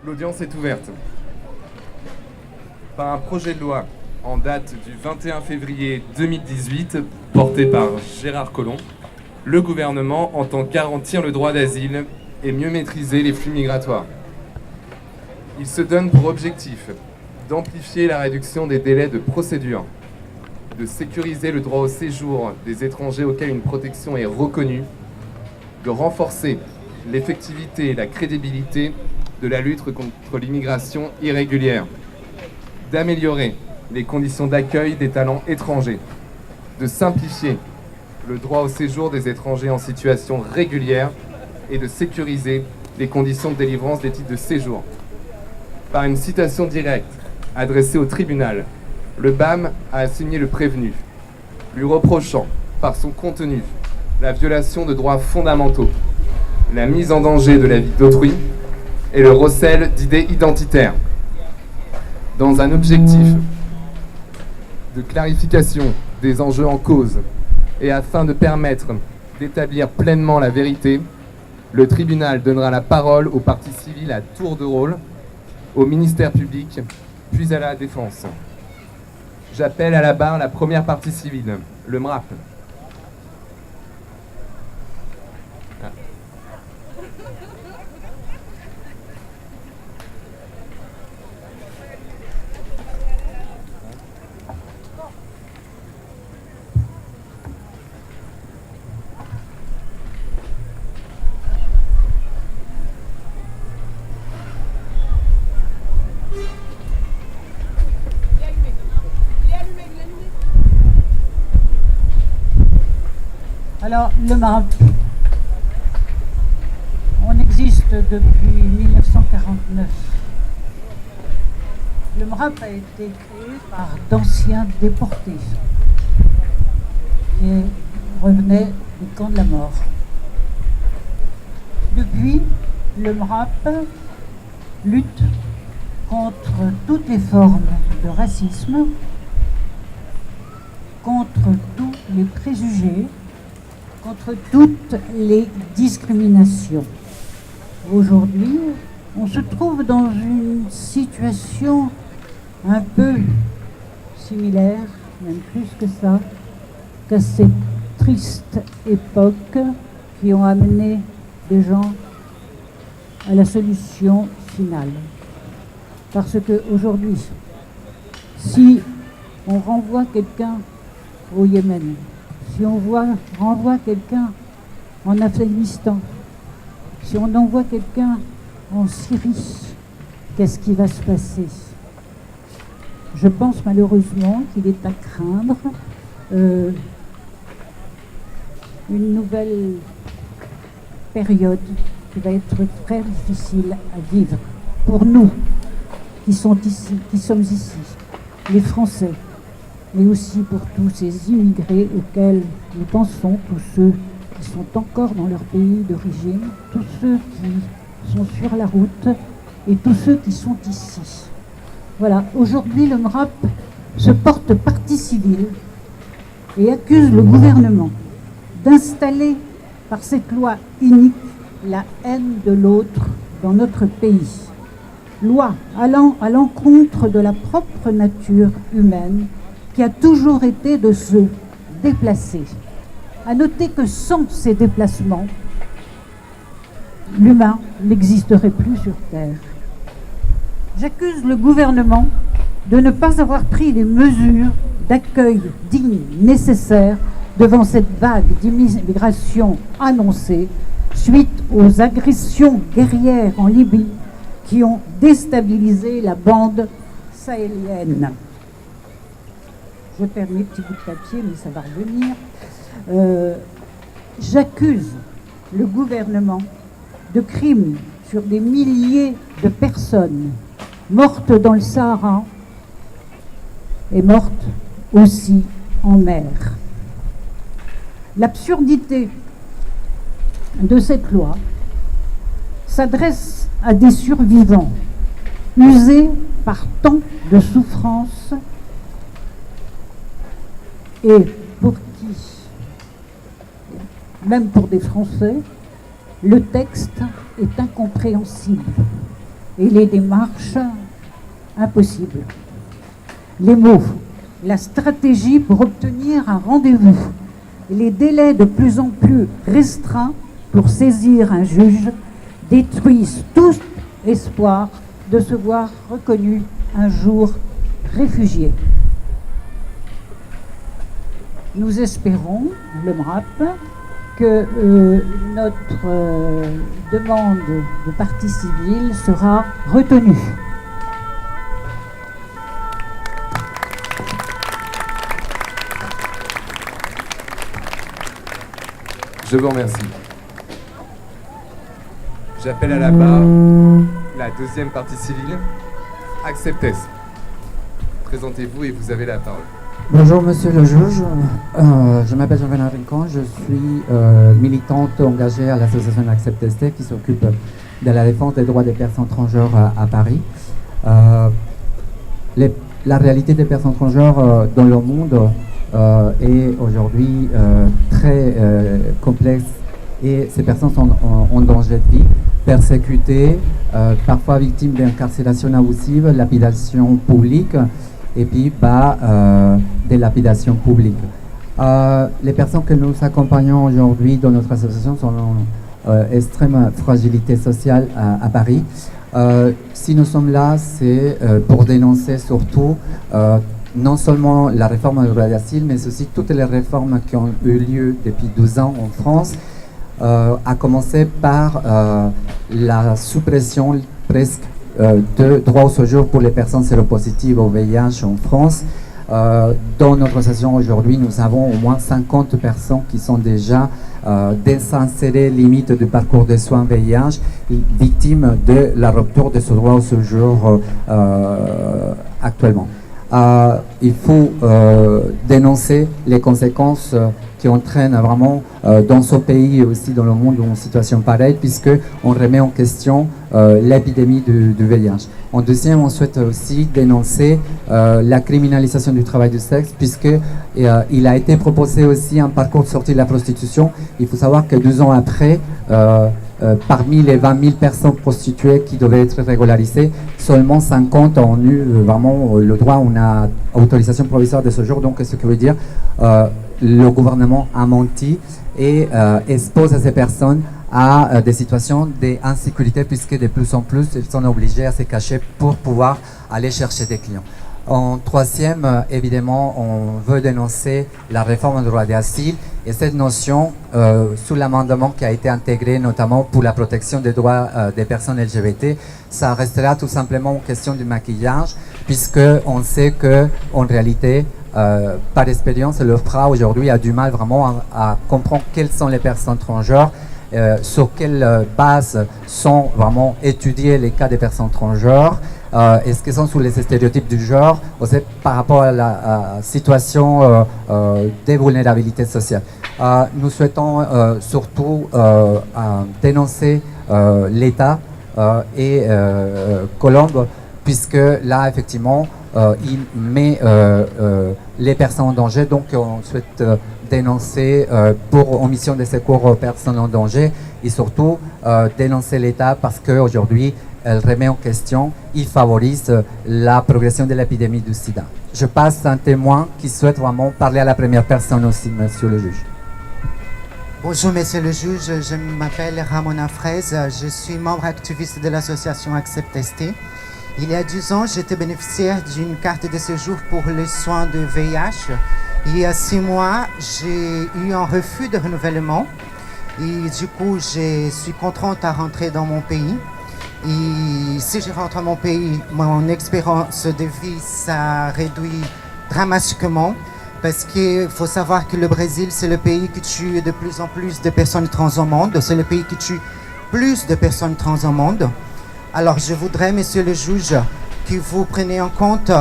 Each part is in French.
L'audience est ouverte. Par un projet de loi en date du 21 février 2018, porté par Gérard Collomb, le gouvernement entend garantir le droit d'asile et mieux maîtriser les flux migratoires. Il se donne pour objectif d'amplifier la réduction des délais de procédure, de sécuriser le droit au séjour des étrangers auxquels une protection est reconnue, de renforcer l'effectivité et la crédibilité de la lutte contre l'immigration irrégulière, d'améliorer les conditions d'accueil des talents étrangers, de simplifier le droit au séjour des étrangers en situation régulière et de sécuriser les conditions de délivrance des titres de séjour. Par une citation directe adressée au tribunal, le BAM a assigné le prévenu, lui reprochant, par son contenu, la violation de droits fondamentaux, la mise en danger de la vie d'autrui et le recel d'idées identitaires. Dans un objectif de clarification des enjeux en cause et afin de permettre d'établir pleinement la vérité, le tribunal donnera la parole aux parties civiles à tour de rôle, au ministère public, puis à la défense. J'appelle à la barre la première partie civile, le MRAP. Alors, le MRAP, on existe depuis 1949. Le MRAP a été créé par d'anciens déportés qui revenaient du camp de la mort. Depuis, le MRAP lutte contre toutes les formes de racisme, contre tous les préjugés, contre toutes les discriminations. Aujourd'hui, on se trouve dans une situation un peu similaire, même plus que ça, qu'à cette triste époque qui ont amené des gens à la solution finale. Parce qu'aujourd'hui, si on renvoie quelqu'un au Yémen, si on renvoie quelqu'un en Afghanistan, si on envoie quelqu'un en Syrie, qu'est-ce qui va se passer? Je pense malheureusement qu'il est à craindre une nouvelle période qui va être très difficile à vivre pour nous qui sommes ici, les Français, mais aussi pour tous ces immigrés auxquels nous pensons, tous ceux qui sont encore dans leur pays d'origine, tous ceux qui sont sur la route et tous ceux qui sont ici. Voilà, aujourd'hui le MRAP se porte partie civile et accuse le gouvernement d'installer par cette loi inique la haine de l'autre dans notre pays. Loi allant à l'encontre de la propre nature humaine qui a toujours été de se déplacer. À noter que sans ces déplacements, l'humain n'existerait plus sur Terre. J'accuse le gouvernement de ne pas avoir pris les mesures d'accueil dignes, nécessaires devant cette vague d'immigration annoncée suite aux agressions guerrières en Libye qui ont déstabilisé la bande sahélienne. Je perds mes petits bouts de papier, mais ça va revenir. J'accuse le gouvernement de crimes sur des milliers de personnes mortes dans le Sahara et mortes aussi en mer. L'absurdité de cette loi s'adresse à des survivants usés par tant de souffrances et pour qui, même pour des Français, le texte est incompréhensible. et les démarches impossibles. Les mots, la stratégie pour obtenir un rendez-vous, les délais de plus en plus restreints pour saisir un juge détruisent tout espoir de se voir reconnu un jour réfugié. Nous espérons, le MRAP, que notre demande de partie civile sera retenue. Je vous remercie. J'appelle à la barre la deuxième partie civile, Acceptes. Présentez-vous et vous avez la parole. Bonjour Monsieur le juge, je m'appelle Jean-Bernard Rincon, je suis militante engagée à l'association Acceptes qui s'occupe de la défense des droits des personnes transgenres à Paris. La réalité des personnes transgenres dans le monde est aujourd'hui très complexe et ces personnes sont en danger de vie, persécutées, parfois victimes d'incarcération abusive, lapidation publique et puis des lapidations publiques. Les personnes que nous accompagnons aujourd'hui dans notre association sont en extrême fragilité sociale à Paris. Si nous sommes là, c'est pour dénoncer surtout non seulement la réforme du droit d'asile, mais aussi toutes les réformes qui ont eu lieu depuis 12 ans en France, à commencer par la suppression presque de droit au séjour pour les personnes séropositives au VIH en France. Dans notre association aujourd'hui, nous avons au moins 50 personnes qui sont déjà désinsérées limite du parcours de soins VIH, victimes de la rupture de ce droit au séjour actuellement. Il faut dénoncer les conséquences qui entraînent vraiment dans ce pays et aussi dans le monde une situation pareille, puisqu'on remet en question l'épidémie du VIH. En deuxième, on souhaite aussi dénoncer la criminalisation du travail du sexe, puisqu'il a été proposé aussi un parcours de sortie de la prostitution. Il faut savoir que 2 ans après, parmi les 20 000 personnes prostituées qui devaient être régularisées, seulement 50 ont eu vraiment le droit, on a autorisation provisoire de ce jour. Donc, ce qui veut dire le gouvernement a menti et expose à ces personnes à des situations d'insécurité, puisque de plus en plus, ils sont obligés à se cacher pour pouvoir aller chercher des clients. En troisième, évidemment, on veut dénoncer la réforme du droit d'asile et cette notion sous l'amendement qui a été intégré notamment pour la protection des droits des personnes LGBT, ça restera tout simplement une question du maquillage, puisqu'on sait qu'en réalité, par expérience, le FRA aujourd'hui a du mal vraiment à comprendre quelles sont les personnes transgenres, sur quelle base sont vraiment étudiés les cas des personnes transgenres. Est-ce qu'ils sont sous les stéréotypes du genre, aussi par rapport à la situation des vulnérabilités sociales. Nous souhaitons surtout dénoncer l'État et Colombe, puisque là, effectivement, il met les personnes en danger. Donc, on souhaite dénoncer pour omission de secours aux personnes en danger et surtout dénoncer l'État parce qu'aujourd'hui, elle remet en question, il favorise la progression de l'épidémie du sida. Je passe un témoin qui souhaite vraiment parler à la première personne aussi, monsieur le juge. Bonjour monsieur le juge, je m'appelle Ramona Fraise, je suis membre activiste de l'association Acceptes. Il y a 10 ans, j'étais bénéficiaire d'une carte de séjour pour les soins de VIH. Il y a 6 mois, j'ai eu un refus de renouvellement et du coup, je suis contrainte à rentrer dans mon pays. Et si je rentre à mon pays, mon expérience de vie, ça réduit dramatiquement parce qu'il faut savoir que le Brésil, c'est le pays qui tue de plus en plus de personnes trans au monde. C'est le pays qui tue plus de personnes trans au monde. Alors, je voudrais, monsieur le juge, que vous preniez en compte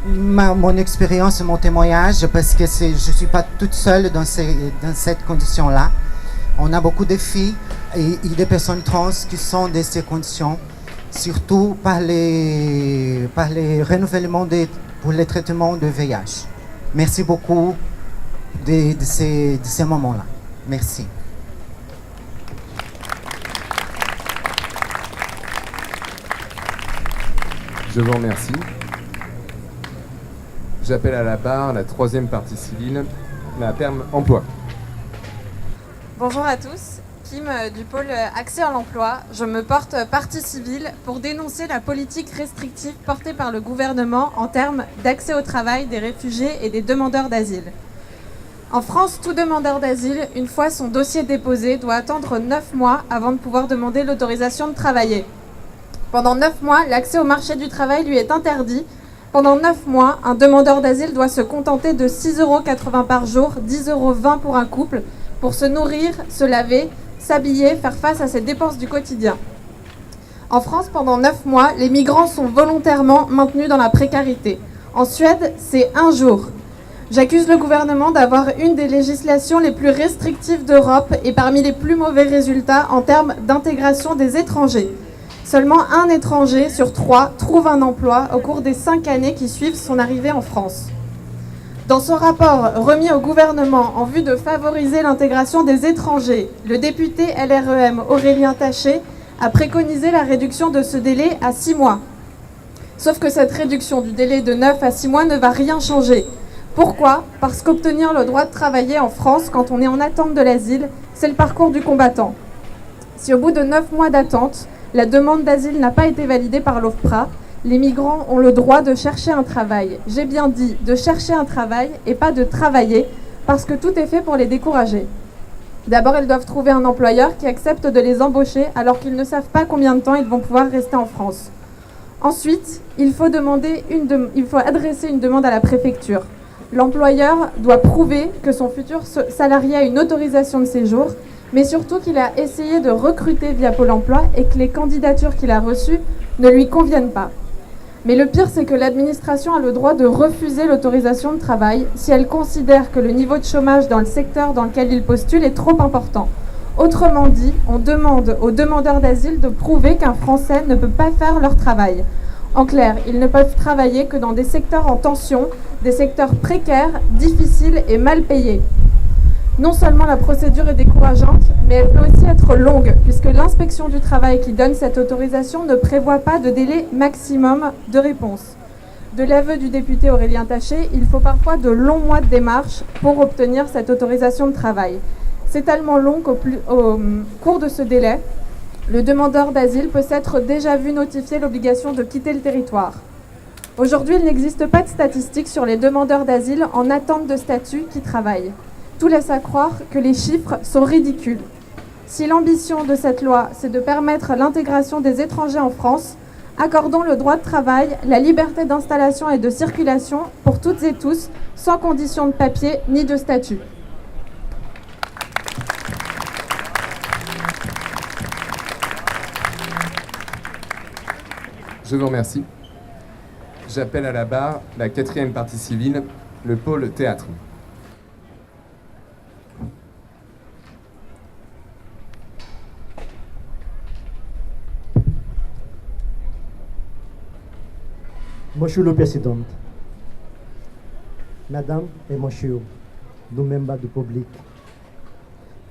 mon expérience et mon témoignage parce que je ne suis pas toute seule dans cette condition-là. On a beaucoup de filles et des personnes trans qui sont dans ces conditions, surtout par les renouvellements pour les traitements de VIH. Merci beaucoup de ces moments-là. Merci. Je vous remercie. J'appelle à la barre la troisième partie civile, la Perm Emploi. Bonjour à tous, Kim du pôle accès à l'emploi. Je me porte partie civile pour dénoncer la politique restrictive portée par le gouvernement en termes d'accès au travail des réfugiés et des demandeurs d'asile. En France, tout demandeur d'asile, une fois son dossier déposé, doit attendre 9 mois avant de pouvoir demander l'autorisation de travailler. Pendant 9 mois, l'accès au marché du travail lui est interdit. Pendant 9 mois, un demandeur d'asile doit se contenter de 6,80 € par jour, 10,20 € pour un couple, pour se nourrir, se laver, s'habiller, faire face à ses dépenses du quotidien. En France, pendant 9 mois, les migrants sont volontairement maintenus dans la précarité. En Suède, c'est 1 jour. J'accuse le gouvernement d'avoir une des législations les plus restrictives d'Europe et parmi les plus mauvais résultats en termes d'intégration des étrangers. Seulement 1 étranger sur 3 trouve un emploi au cours des 5 années qui suivent son arrivée en France. Dans son rapport remis au gouvernement en vue de favoriser l'intégration des étrangers, le député LREM Aurélien Taché a préconisé la réduction de ce délai à 6 mois. Sauf que cette réduction du délai de 9 à 6 mois ne va rien changer. Pourquoi ? Parce qu'obtenir le droit de travailler en France quand on est en attente de l'asile, c'est le parcours du combattant. Si au bout de 9 mois d'attente, la demande d'asile n'a pas été validée par l'OFPRA, les migrants ont le droit de chercher un travail. J'ai bien dit de chercher un travail et pas de travailler, parce que tout est fait pour les décourager. D'abord, ils doivent trouver un employeur qui accepte de les embaucher alors qu'ils ne savent pas combien de temps ils vont pouvoir rester en France. Ensuite, il faut adresser une demande à la préfecture. L'employeur doit prouver que son futur salarié a une autorisation de séjour, mais surtout qu'il a essayé de recruter via Pôle emploi et que les candidatures qu'il a reçues ne lui conviennent pas. Mais le pire, c'est que l'administration a le droit de refuser l'autorisation de travail si elle considère que le niveau de chômage dans le secteur dans lequel il postule est trop important. Autrement dit, on demande aux demandeurs d'asile de prouver qu'un Français ne peut pas faire leur travail. En clair, ils ne peuvent travailler que dans des secteurs en tension, des secteurs précaires, difficiles et mal payés. Non seulement la procédure est décourageante, mais elle peut aussi être longue, puisque l'inspection du travail qui donne cette autorisation ne prévoit pas de délai maximum de réponse. De l'aveu du député Aurélien Taché, il faut parfois de longs mois de démarche pour obtenir cette autorisation de travail. C'est tellement long qu'au cours de ce délai, le demandeur d'asile peut s'être déjà vu notifier l'obligation de quitter le territoire. Aujourd'hui, il n'existe pas de statistiques sur les demandeurs d'asile en attente de statut qui travaillent. Tout laisse à croire que les chiffres sont ridicules. Si l'ambition de cette loi, c'est de permettre l'intégration des étrangers en France, accordons le droit de travail, la liberté d'installation et de circulation pour toutes et tous, sans condition de papier ni de statut. Je vous remercie. J'appelle à la barre la quatrième partie civile, le pôle théâtre. Monsieur le Président, Mesdames et Messieurs, nous membres du public,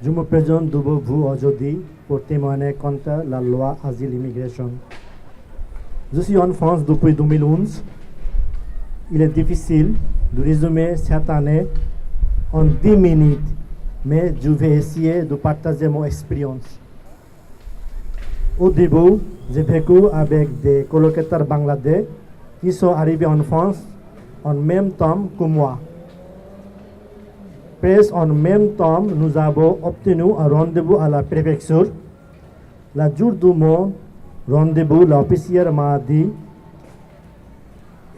je me présente devant vous aujourd'hui pour témoigner contre la loi Asile-Immigration. Je suis en France depuis 2011. Il est difficile de résumer cette année en 10 minutes, mais je vais essayer de partager mon expérience. Au début, j'ai vécu avec des colocataires bangladais qui sont arrivés en France en même temps que moi. Presque en même temps, nous avons obtenu un rendez-vous à la préfecture. Le jour de mon rendez-vous, l'officier m'a dit,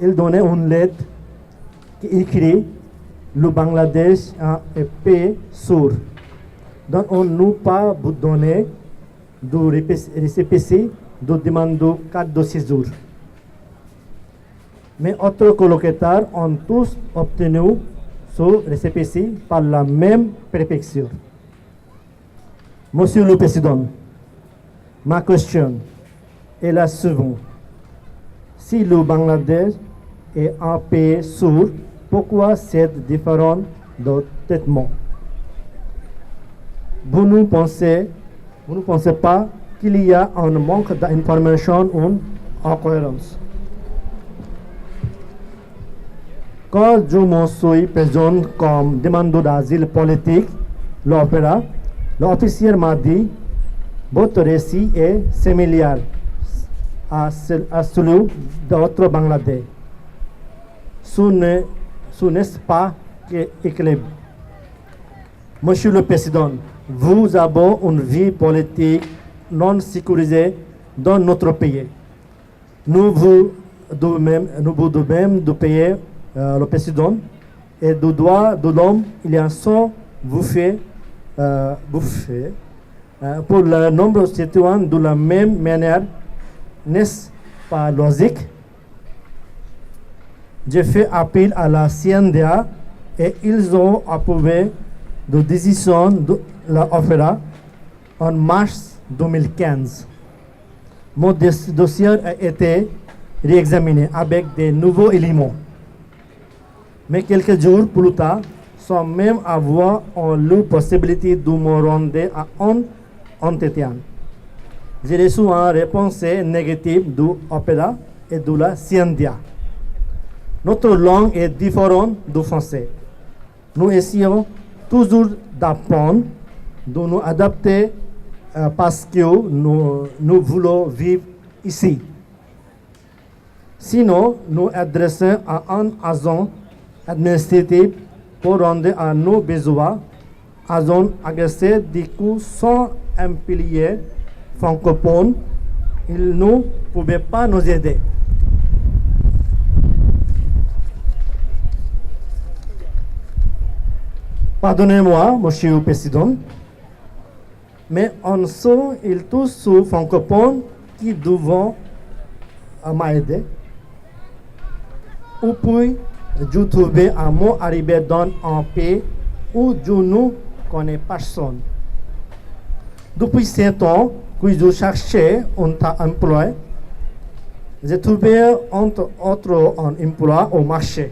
il donnait une lettre qui écrit le Bangladesh a un pays sûr. Donc on ne peut pas vous donner de récépissé de demande de carte de séjour. Mais autres colocataires ont tous obtenu ce récépissé par la même préfecture. Monsieur le Président, ma question est la suivante. Si le Bangladesh est un pays sûr, pourquoi cette différence de traitement? Vous ne pensez pas qu'il y a un manque d'information ou incohérence? Quand je me suis présenté comme demandeur d'asile politique, l'officier m'a dit votre récit est similaire à celui d'autres Bangladais. Ce n'est pas équilibré. Monsieur le Président, vous avez une vie politique non sécurisée dans notre pays. Nous vous devons de payer le Président et du droit de l'homme, il y a son bouffé pour le nombre de citoyens de la même manière. N'est-ce pas logique? J'ai fait appel à la CNDA et ils ont approuvé la décision de l'OFERA en mars 2015. Mon dossier a été réexaminé avec des nouveaux éléments. Mais quelques jours plus tard, sans même avoir eu la possibilité de me rendre à un entretien, j'ai reçu une réponse négative de l'OPERA et de la CNDA. Notre langue est différente du français. Nous essayons toujours d'apprendre, de nous adapter parce que nous voulons vivre ici. Sinon, nous adressons à un agent administratif pour rendre à nos besoins, agent agressé du coup sans un pilier francophone, il ne pouvait pas nous aider. Pardonnez-moi, Monsieur le Président, mais on sait ils tous francophones qui doivent m'aider. Ou puis, je trouvais un mot arrivé dans un pays où je ne connais personne. Depuis 7 ans que je cherchais un emploi, j'ai trouvé entre autres un emploi au marché.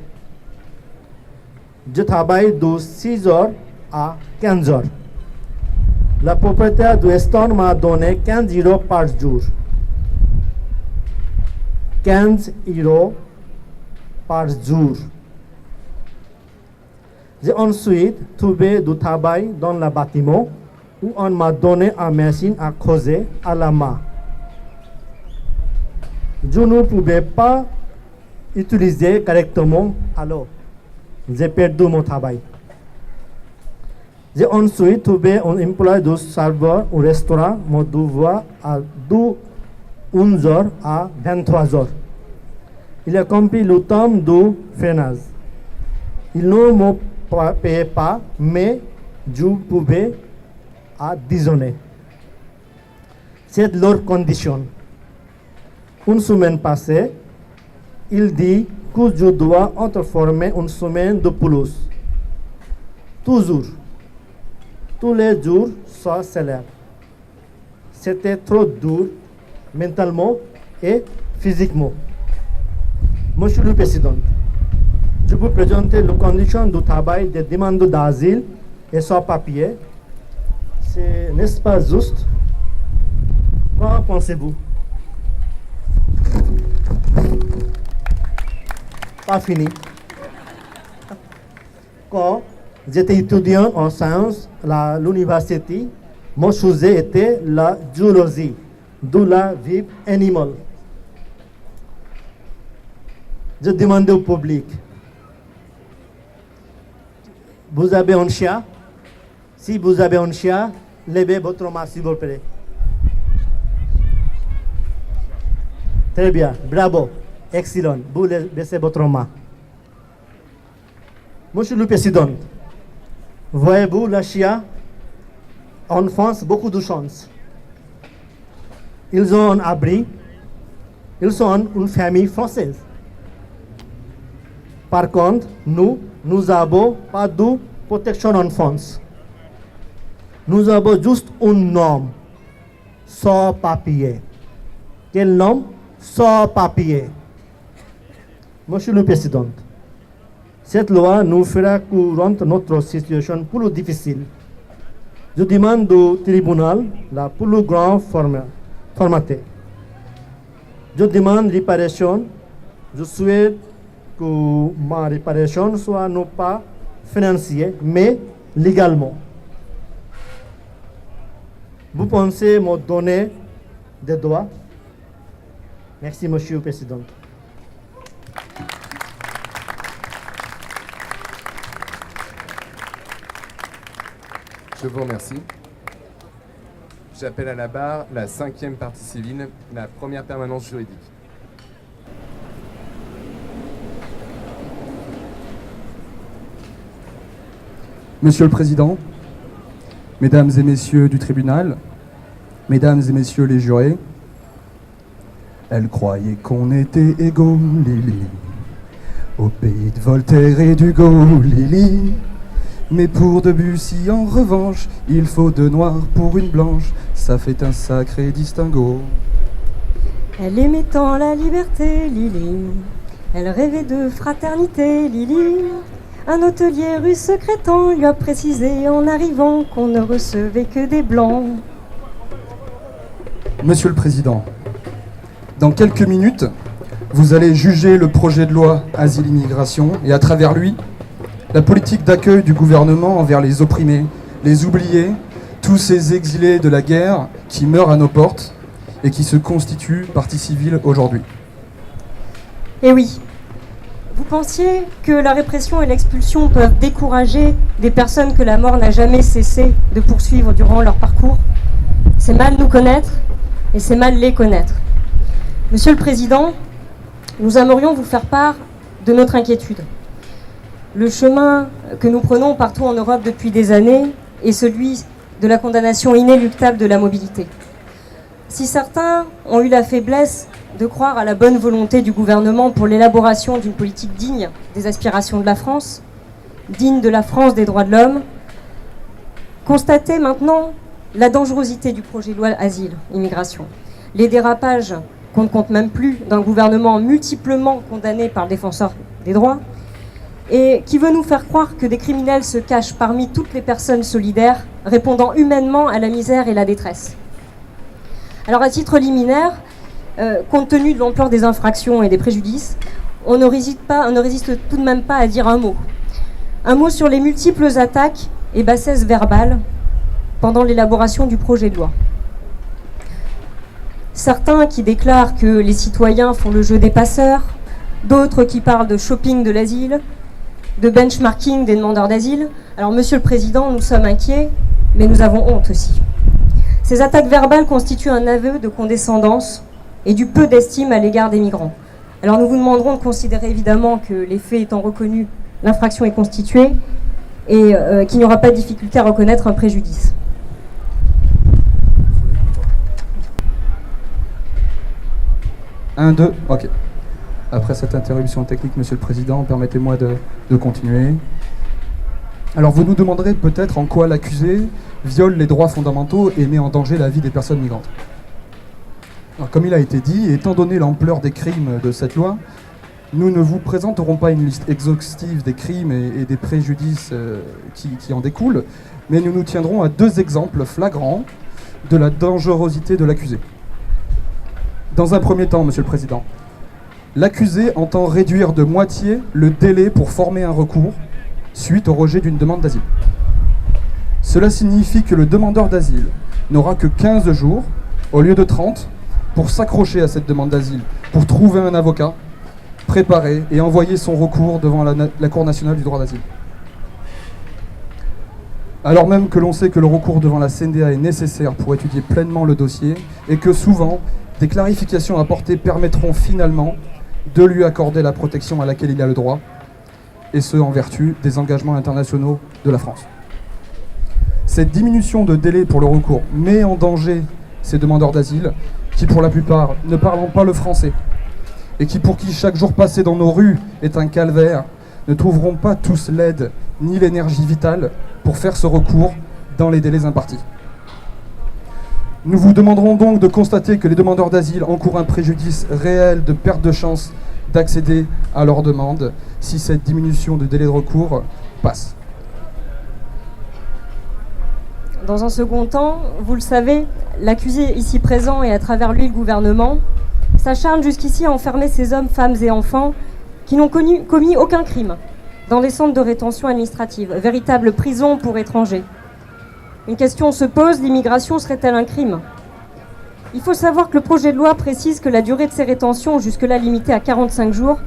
Je travaille de 6 heures à 15 heures. Le propriétaire du restaurant m'a donné 15 € par jour. 15 € par jour. J'ai ensuite trouvé du travail dans le bâtiment où on m'a donné une machine à creuser à la main. Je ne pouvais pas utiliser correctement, alors j'ai perdu mon travail. J'ai ensuite trouvé un emploi de serveur au restaurant, mon devoir à 11h à 23h. Il a compris le temps de freinage. Il ne me payait pas, mais je pouvais déjeuner. C'est leur condition. Une semaine passée, il dit que je dois entreformer une semaine de plus. Toujours. Tous les jours, sans salaire. C'était trop dur, mentalement et physiquement. Monsieur le Président, je vous présente les conditions de travail des demandeurs d'asile et sans papier. N'est-ce pas juste? Qu'en pensez-vous? Pas fini. Quand j'étais étudiant en sciences à l'université, mon sujet était la zoologie, de la vie animale. Je demandais au public, vous avez un chien? Si vous avez un chien, levez votre main s'il vous plaît. Très bien, bravo, excellent. Vous baissez votre main. Monsieur le Président, voyez-vous le chien? En France, beaucoup de chance. Ils ont un abri. Ils sont une famille française. Par contre, nous n'avons pas de protection en France. Nous avons juste un nom, sans papier. Quel nom? Sans papier. Monsieur le Président, cette loi nous fera rendre notre situation plus difficile. Je demande au tribunal la plus grande formaté. Je demande réparation. Je souhaite que ma réparation soit non pas financière, mais légalement. Vous pensez me donner des droits? Merci, Monsieur le Président. Je vous remercie. J'appelle à la barre la 5e partie civile, la première permanence juridique. Monsieur le Président, Mesdames et Messieurs du tribunal, Mesdames et Messieurs les jurés, elle croyait qu'on était égaux, Lily, au pays de Voltaire et d'Hugo, Lily. Mais pour Debussy, en revanche, il faut deux noirs pour une blanche, ça fait un sacré distinguo. Elle aimait tant la liberté, Lily. Elle rêvait de fraternité, Lily. Un hôtelier rue Secrétan lui a précisé en arrivant qu'on ne recevait que des blancs. Monsieur le Président, dans quelques minutes, vous allez juger le projet de loi Asile-Immigration et à travers lui, la politique d'accueil du gouvernement envers les opprimés, les oubliés, tous ces exilés de la guerre qui meurent à nos portes et qui se constituent partie civile aujourd'hui. Eh oui, vous pensiez que la répression et l'expulsion peuvent décourager des personnes que la mort n'a jamais cessé de poursuivre durant leur parcours? C'est mal nous connaître et c'est mal les connaître. Monsieur le Président, nous aimerions vous faire part de notre inquiétude. Le chemin que nous prenons partout en Europe depuis des années est celui de la condamnation inéluctable de la mobilité. Si certains ont eu la faiblesse de croire à la bonne volonté du gouvernement pour l'élaboration d'une politique digne des aspirations de la France, digne de la France des droits de l'homme, constatez maintenant la dangerosité du projet de loi Asile-Immigration, les dérapages qu'on ne compte même plus d'un gouvernement multiplement condamné par le défenseur des droits, et qui veut nous faire croire que des criminels se cachent parmi toutes les personnes solidaires, répondant humainement à la misère et la détresse. Alors à titre liminaire, compte tenu de l'ampleur des infractions et des préjudices, on ne résiste tout de même pas à dire un mot. Un mot sur les multiples attaques et bassesses verbales pendant l'élaboration du projet de loi. Certains qui déclarent que les citoyens font le jeu des passeurs, d'autres qui parlent de shopping de l'asile, de benchmarking des demandeurs d'asile. Alors, Monsieur le Président, nous sommes inquiets, mais nous avons honte aussi. Ces attaques verbales constituent un aveu de condescendance et du peu d'estime à l'égard des migrants. Alors, nous vous demanderons de considérer évidemment que les faits étant reconnus, l'infraction est constituée et qu'il n'y aura pas de difficulté à reconnaître un préjudice. Un, deux, ok. Après cette interruption technique, Monsieur le Président, permettez-moi de continuer. Alors vous nous demanderez peut-être en quoi l'accusé viole les droits fondamentaux et met en danger la vie des personnes migrantes. Alors, comme il a été dit, étant donné l'ampleur des crimes de cette loi, nous ne vous présenterons pas une liste exhaustive des crimes et des préjudices qui en découlent, mais nous nous tiendrons à deux exemples flagrants de la dangerosité de l'accusé. Dans un premier temps, Monsieur le Président, l'accusé entend réduire de moitié le délai pour former un recours suite au rejet d'une demande d'asile. Cela signifie que le demandeur d'asile n'aura que 15 jours, au lieu de 30, pour s'accrocher à cette demande d'asile, pour trouver un avocat, préparer et envoyer son recours devant la Cour nationale du droit d'asile. Alors même que l'on sait que le recours devant la CNDA est nécessaire pour étudier pleinement le dossier et que souvent, des clarifications apportées permettront finalement de lui accorder la protection à laquelle il a le droit, et ce en vertu des engagements internationaux de la France. Cette diminution de délai pour le recours met en danger ces demandeurs d'asile qui pour la plupart ne parlent pas le français et qui pour qui chaque jour passé dans nos rues est un calvaire, ne trouveront pas tous l'aide ni l'énergie vitale pour faire ce recours dans les délais impartis. Nous vous demanderons donc de constater que les demandeurs d'asile encourent un préjudice réel de perte de chance d'accéder à leur demande si cette diminution de délai de recours passe. Dans un second temps, vous le savez, l'accusé ici présent et à travers lui le gouvernement s'acharne jusqu'ici à enfermer ces hommes, femmes et enfants qui n'ont commis aucun crime dans les centres de rétention administrative, véritables prisons pour étrangers. Une question se pose, l'immigration serait-elle un crime ? Il faut savoir que le projet de loi précise que la durée de ces rétentions, jusque-là limitée à 45 jours,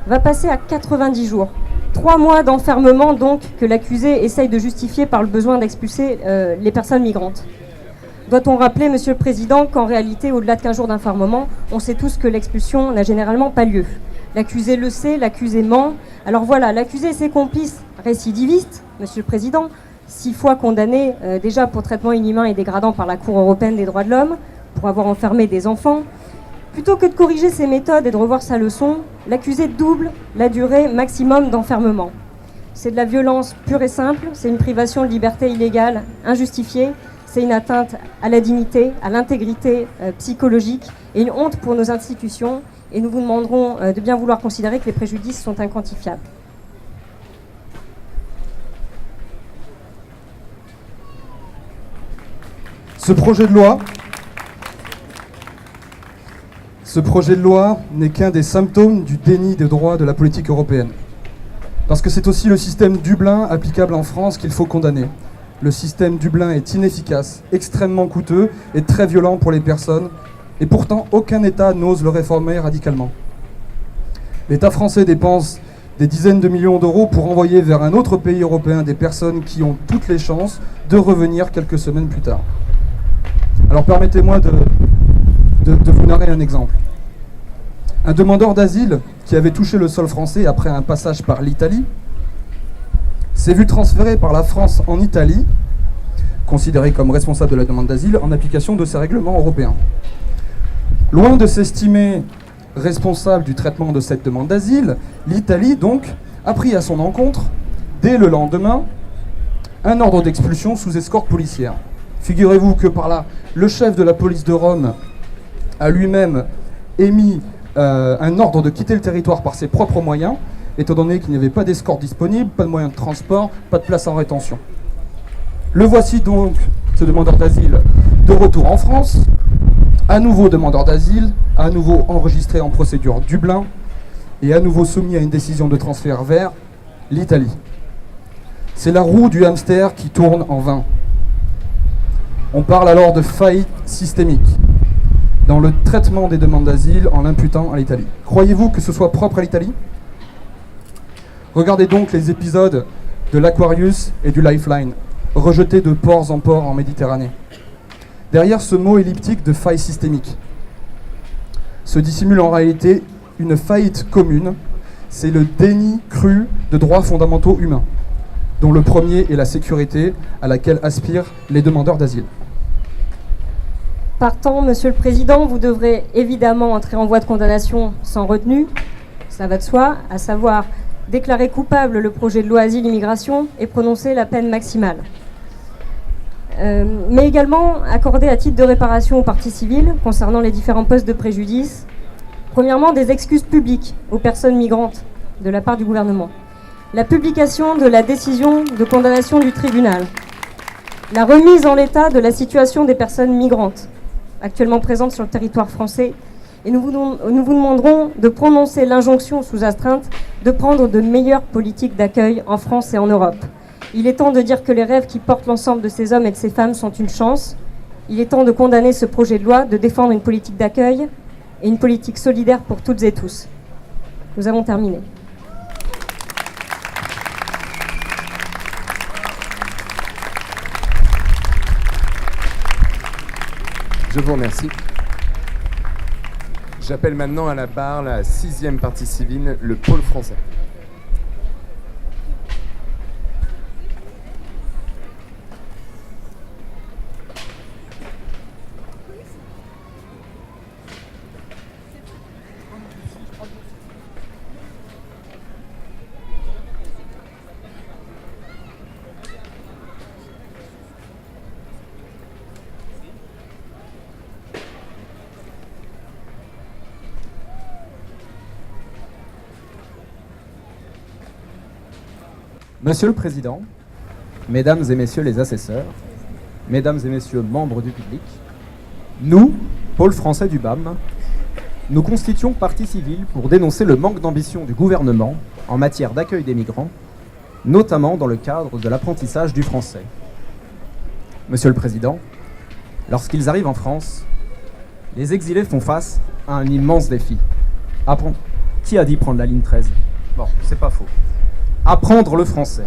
va passer à 90 jours. 3 mois d'enfermement donc que l'accusé essaye de justifier par le besoin d'expulser les personnes migrantes. Doit-on rappeler, Monsieur le Président, qu'en réalité, au-delà de 15 jours d'enfermement, on sait tous que l'expulsion n'a généralement pas lieu. L'accusé le sait, l'accusé ment. Alors voilà, l'accusé et ses complices récidivistes, Monsieur le Président, 6 fois condamnés déjà pour traitement inhumain et dégradant par la Cour européenne des droits de l'homme, pour avoir enfermé des enfants. Plutôt que de corriger ses méthodes et de revoir sa leçon, l'accusé double la durée maximum d'enfermement. C'est de la violence pure et simple, c'est une privation de liberté illégale, injustifiée, c'est une atteinte à la dignité, à l'intégrité psychologique et une honte pour nos institutions. Et nous vous demanderons de bien vouloir considérer que les préjudices sont inquantifiables. Ce projet de loi n'est qu'un des symptômes du déni des droits de la politique européenne. Parce que c'est aussi le système Dublin applicable en France qu'il faut condamner. Le système Dublin est inefficace, extrêmement coûteux et très violent pour les personnes, et pourtant aucun État n'ose le réformer radicalement. L'État français dépense des dizaines de millions d'euros pour envoyer vers un autre pays européen des personnes qui ont toutes les chances de revenir quelques semaines plus tard. Alors permettez-moi de vous narrer un exemple. Un demandeur d'asile qui avait touché le sol français après un passage par l'Italie s'est vu transféré par la France en Italie, considéré comme responsable de la demande d'asile en application de ces règlements européens. Loin de s'estimer responsable du traitement de cette demande d'asile, l'Italie donc a pris à son encontre, dès le lendemain, un ordre d'expulsion sous escorte policière. Figurez-vous que par là, le chef de la police de Rome a lui-même émis un ordre de quitter le territoire par ses propres moyens, étant donné qu'il n'y avait pas d'escorte disponible, pas de moyens de transport, pas de place en rétention. Le voici donc, ce demandeur d'asile, de retour en France, à nouveau demandeur d'asile, à nouveau enregistré en procédure Dublin, et à nouveau soumis à une décision de transfert vers l'Italie. C'est la roue du hamster qui tourne en vain. On parle alors de faillite systémique dans le traitement des demandes d'asile en l'imputant à l'Italie. Croyez-vous que ce soit propre à l'Italie ? Regardez donc les épisodes de l'Aquarius et du Lifeline, rejetés de port en port en Méditerranée. Derrière ce mot elliptique de faille systémique se dissimule en réalité une faillite commune, c'est le déni cru de droits fondamentaux humains, dont le premier est la sécurité à laquelle aspirent les demandeurs d'asile. Partant, Monsieur le Président, vous devrez évidemment entrer en voie de condamnation sans retenue, ça va de soi, à savoir déclarer coupable le projet de loi Asile-Immigration et prononcer la peine maximale. Mais également accorder à titre de réparation aux parties civiles concernant les différents postes de préjudice, premièrement des excuses publiques aux personnes migrantes de la part du gouvernement, la publication de la décision de condamnation du tribunal, la remise en l'état de la situation des personnes migrantes actuellement présentes sur le territoire français. Et nous vous demanderons de prononcer l'injonction sous astreinte de prendre de meilleures politiques d'accueil en France et en Europe. Il est temps de dire que les rêves qui portent l'ensemble de ces hommes et de ces femmes sont une chance. Il est temps de condamner ce projet de loi, de défendre une politique d'accueil et une politique solidaire pour toutes et tous. Nous avons terminé. Je vous remercie. J'appelle maintenant à la barre la 6e partie civile, le pôle français. Monsieur le Président, Mesdames et Messieurs les assesseurs, Mesdames et Messieurs membres du public, nous, Pôle français du BAM, nous constituons partie civile pour dénoncer le manque d'ambition du gouvernement en matière d'accueil des migrants, notamment dans le cadre de l'apprentissage du français. Monsieur le Président, lorsqu'ils arrivent en France, les exilés font face à un immense défi. Qui a dit prendre la ligne 13 ? Bon, c'est pas faux. Apprendre le français.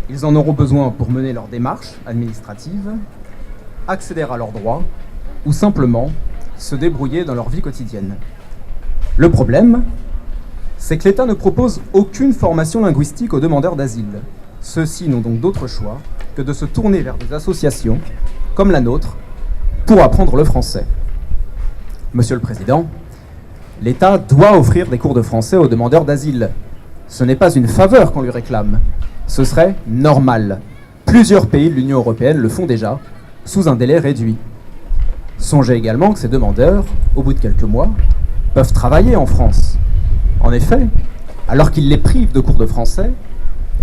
Ils en auront besoin pour mener leurs démarches administratives, accéder à leurs droits ou simplement se débrouiller dans leur vie quotidienne. Le problème, c'est que l'État ne propose aucune formation linguistique aux demandeurs d'asile. Ceux-ci n'ont donc d'autre choix que de se tourner vers des associations, comme la nôtre, pour apprendre le français. Monsieur le Président, l'État doit offrir des cours de français aux demandeurs d'asile. Ce n'est pas une faveur qu'on lui réclame. Ce serait normal. Plusieurs pays de l'Union européenne le font déjà, sous un délai réduit. Songez également que ces demandeurs, au bout de quelques mois, peuvent travailler en France. En effet, alors qu'ils les privent de cours de français,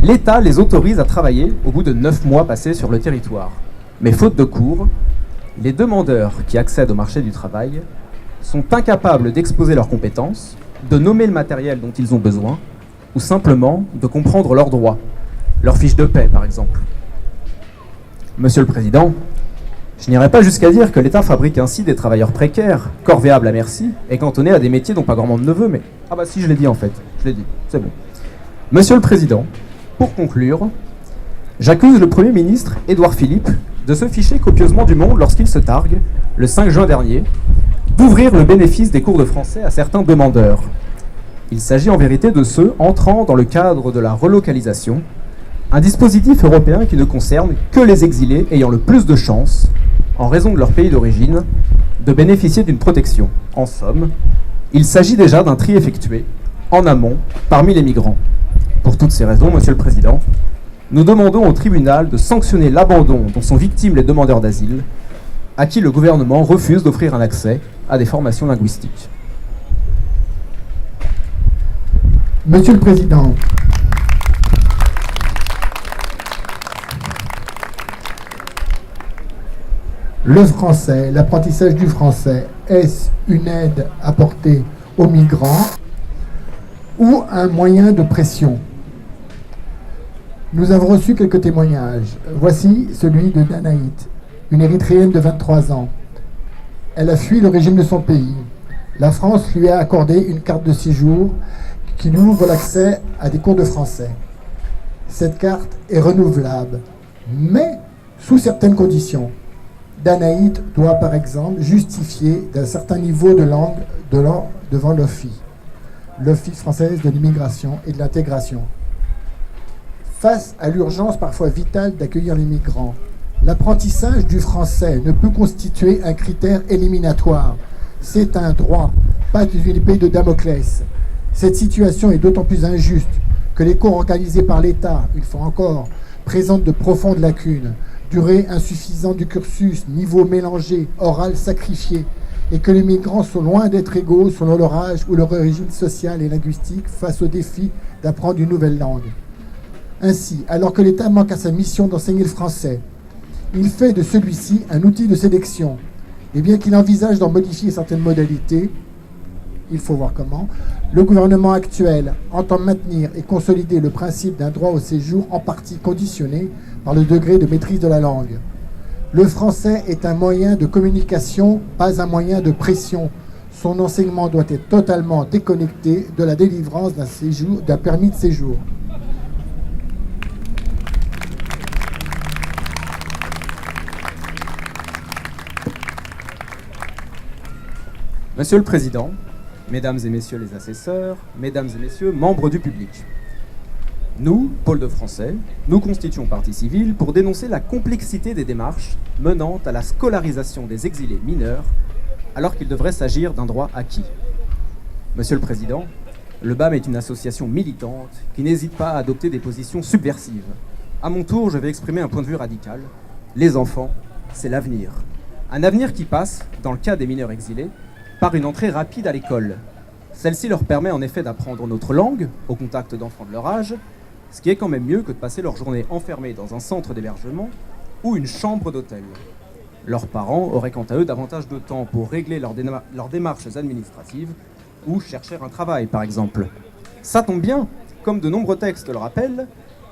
l'État les autorise à travailler au bout de 9 mois passés sur le territoire. Mais faute de cours, les demandeurs qui accèdent au marché du travail sont incapables d'exposer leurs compétences, de nommer le matériel dont ils ont besoin, ou simplement de comprendre leurs droits, leur fiche de paie par exemple. Monsieur le Président, je n'irai pas jusqu'à dire que l'État fabrique ainsi des travailleurs précaires, corvéables à merci, et cantonnés à des métiers dont pas grand monde ne veut, mais... Ah bah si, je l'ai dit en fait, je l'ai dit, c'est bon. Monsieur le Président, pour conclure, j'accuse le Premier ministre, Édouard Philippe, de se ficher copieusement du monde lorsqu'il se targue, le 5 juin dernier, d'ouvrir le bénéfice des cours de français à certains demandeurs. Il s'agit en vérité de ceux entrant dans le cadre de la relocalisation, un dispositif européen qui ne concerne que les exilés ayant le plus de chances, en raison de leur pays d'origine, de bénéficier d'une protection. En somme, il s'agit déjà d'un tri effectué, en amont, parmi les migrants. Pour toutes ces raisons, Monsieur le Président, nous demandons au tribunal de sanctionner l'abandon dont sont victimes les demandeurs d'asile, à qui le gouvernement refuse d'offrir un accès à des formations linguistiques. Monsieur le Président, le français, l'apprentissage du français, est-ce une aide apportée aux migrants ou un moyen de pression? Nous avons reçu quelques témoignages. Voici celui de Danaït, une Érythréenne de 23 ans. Elle a fui le régime de son pays. La France lui a accordé une carte de séjour qui lui ouvre l'accès à des cours de français. Cette carte est renouvelable, mais sous certaines conditions. Danaït doit par exemple justifier d'un certain niveau de langue devant l'Office française de l'immigration et de l'intégration. Face à l'urgence parfois vitale d'accueillir les migrants, l'apprentissage du français ne peut constituer un critère éliminatoire. C'est un droit, pas une épée de Damoclès. Cette situation est d'autant plus injuste que les cours organisés par l'État, une fois encore, présentent de profondes lacunes, durée insuffisante du cursus, niveau mélangé, oral sacrifié, et que les migrants sont loin d'être égaux selon leur âge ou leur origine sociale et linguistique face au défi d'apprendre une nouvelle langue. Ainsi, alors que l'État manque à sa mission d'enseigner le français, il fait de celui-ci un outil de sélection. Et bien qu'il envisage d'en modifier certaines modalités, il faut voir comment, le gouvernement actuel entend maintenir et consolider le principe d'un droit au séjour en partie conditionné par le degré de maîtrise de la langue. Le français est un moyen de communication, pas un moyen de pression. Son enseignement doit être totalement déconnecté de la délivrance d'un permis de séjour. Monsieur le Président, Mesdames et Messieurs les assesseurs, Mesdames et Messieurs membres du public, nous, Pôle de français, nous constituons partie civile pour dénoncer la complexité des démarches menant à la scolarisation des exilés mineurs alors qu'il devrait s'agir d'un droit acquis. Monsieur le Président, le BAM est une association militante qui n'hésite pas à adopter des positions subversives. À mon tour, je vais exprimer un point de vue radical. Les enfants, c'est l'avenir. Un avenir qui passe, dans le cas des mineurs exilés, par une entrée rapide à l'école. Celle-ci leur permet en effet d'apprendre notre langue, au contact d'enfants de leur âge, ce qui est quand même mieux que de passer leur journée enfermée dans un centre d'hébergement ou une chambre d'hôtel. Leurs parents auraient quant à eux davantage de temps pour régler leurs démarches administratives ou chercher un travail, par exemple. Ça tombe bien, comme de nombreux textes le rappellent,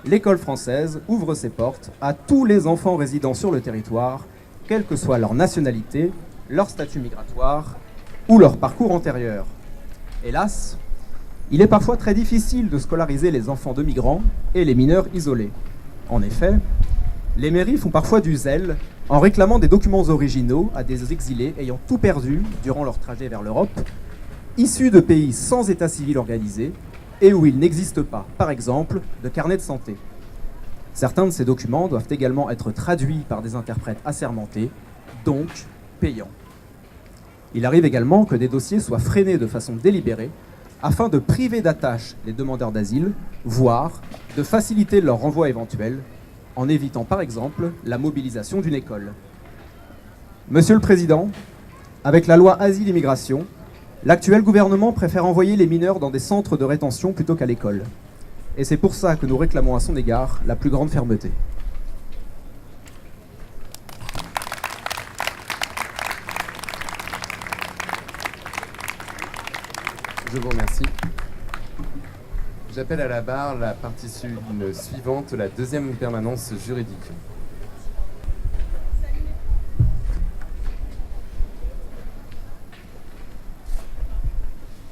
l'école française ouvre ses portes à tous les enfants résidant sur le territoire, quelle que soit leur nationalité, leur statut migratoire ou leur parcours antérieur. Hélas, il est parfois très difficile de scolariser les enfants de migrants et les mineurs isolés. En effet, les mairies font parfois du zèle en réclamant des documents originaux à des exilés ayant tout perdu durant leur trajet vers l'Europe, issus de pays sans état civil organisé et où il n'existe pas, par exemple, de carnet de santé. Certains de ces documents doivent également être traduits par des interprètes assermentés, donc payants. Il arrive également que des dossiers soient freinés de façon délibérée afin de priver d'attache les demandeurs d'asile, voire de faciliter leur renvoi éventuel, en évitant par exemple la mobilisation d'une école. Monsieur le Président, avec la loi Asile-Immigration, l'actuel gouvernement préfère envoyer les mineurs dans des centres de rétention plutôt qu'à l'école. Et c'est pour ça que nous réclamons à son égard la plus grande fermeté. Je vous remercie. J'appelle à la barre la partie suivante, la deuxième permanence juridique.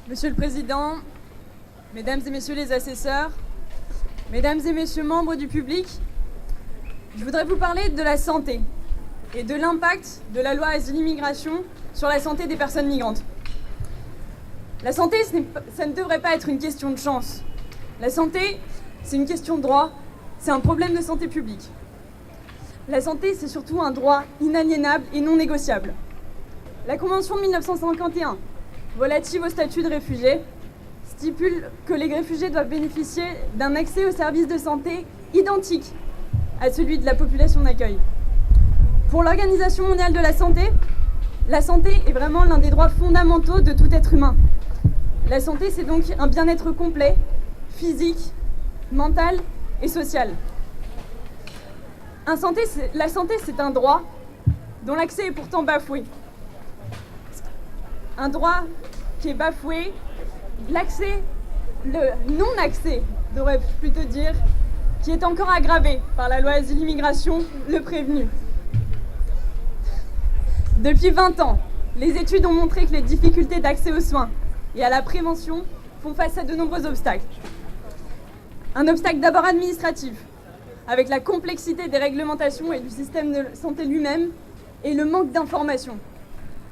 Monsieur le Président, Mesdames et Messieurs les assesseurs, Mesdames et Messieurs membres du public, je voudrais vous parler de la santé et de l'impact de la loi Asile-Immigration sur la santé des personnes migrantes. La santé, ça ne devrait pas être une question de chance. La santé, c'est une question de droit, c'est un problème de santé publique. La santé, c'est surtout un droit inaliénable et non négociable. La Convention de 1951, relative au statut de réfugié, stipule que les réfugiés doivent bénéficier d'un accès aux services de santé identique à celui de la population d'accueil. Pour l'Organisation mondiale de la santé est vraiment l'un des droits fondamentaux de tout être humain. La santé, c'est donc un bien-être complet, physique, mental et social. La santé, c'est un droit dont l'accès est pourtant bafoué. Un droit qui est bafoué, le non-accès, devrais plutôt dire, qui est encore aggravé par la loi Asile-Immigration, le prévenu. Depuis 20 ans, les études ont montré que les difficultés d'accès aux soins et à la prévention font face à de nombreux obstacles. Un obstacle d'abord administratif, avec la complexité des réglementations et du système de santé lui-même, et le manque d'informations.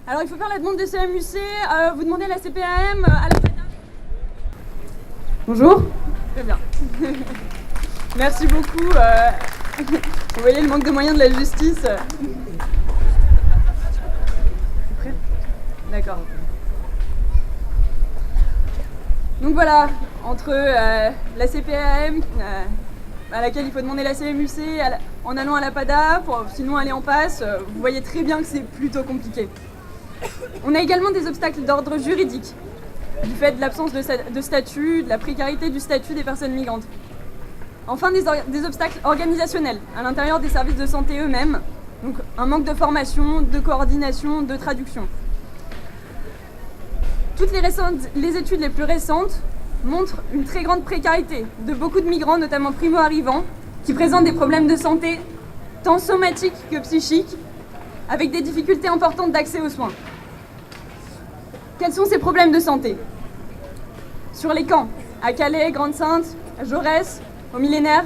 Alors il faut faire la demande de CMUC, vous demandez à la CPAM, à la FADA. Bonjour. Très bien. Merci beaucoup. Vous voyez le manque de moyens de la justice. Prêt ? D'accord. Donc voilà, entre la CPAM, à laquelle il faut demander la CMUC, en allant à la PADA, pour sinon aller en passe, vous voyez très bien que c'est plutôt compliqué. On a également des obstacles d'ordre juridique, du fait de l'absence de statut, de la précarité du statut des personnes migrantes. Enfin, des obstacles organisationnels, à l'intérieur des services de santé eux-mêmes, donc un manque de formation, de coordination, de traduction. Toutes les études les plus récentes montrent une très grande précarité de beaucoup de migrants, notamment primo-arrivants, qui présentent des problèmes de santé, tant somatiques que psychiques, avec des difficultés importantes d'accès aux soins. Quels sont ces problèmes de santé ? Sur les camps, à Calais, Grande-Synthe, à Jaurès, au Millénaire,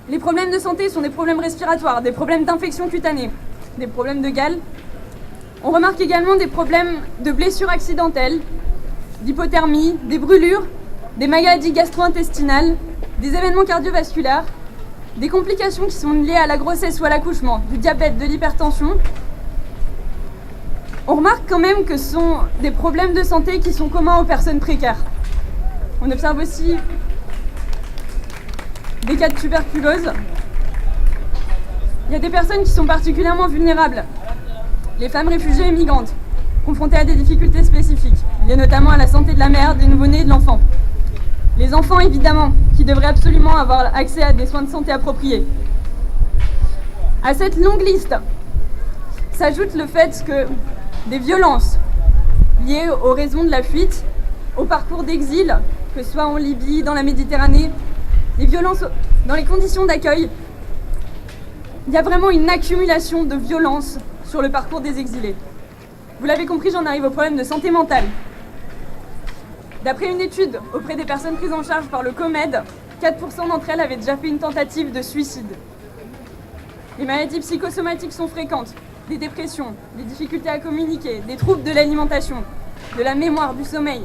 les problèmes de santé sont des problèmes respiratoires, des problèmes d'infection cutanée, des problèmes de gale. On remarque également des problèmes de blessures accidentelles, d'hypothermie, des brûlures, des maladies gastro-intestinales, des événements cardiovasculaires, des complications qui sont liées à la grossesse ou à l'accouchement, du diabète, de l'hypertension. On remarque quand même que ce sont des problèmes de santé qui sont communs aux personnes précaires. On observe aussi des cas de tuberculose. Il y a des personnes qui sont particulièrement vulnérables. Les femmes réfugiées et migrantes, confrontées à des difficultés spécifiques, liées notamment à la santé de la mère, des nouveau-nés et de l'enfant. Les enfants, évidemment, qui devraient absolument avoir accès à des soins de santé appropriés. À cette longue liste s'ajoute le fait que des violences liées aux raisons de la fuite, au parcours d'exil, que ce soit en Libye, dans la Méditerranée, des violences dans les conditions d'accueil, il y a vraiment une accumulation de violences sur le parcours des exilés. Vous l'avez compris, j'en arrive au problème de santé mentale. D'après une étude auprès des personnes prises en charge par le COMED, 4% d'entre elles avaient déjà fait une tentative de suicide. Les maladies psychosomatiques sont fréquentes, des dépressions, des difficultés à communiquer, des troubles de l'alimentation, de la mémoire, du sommeil.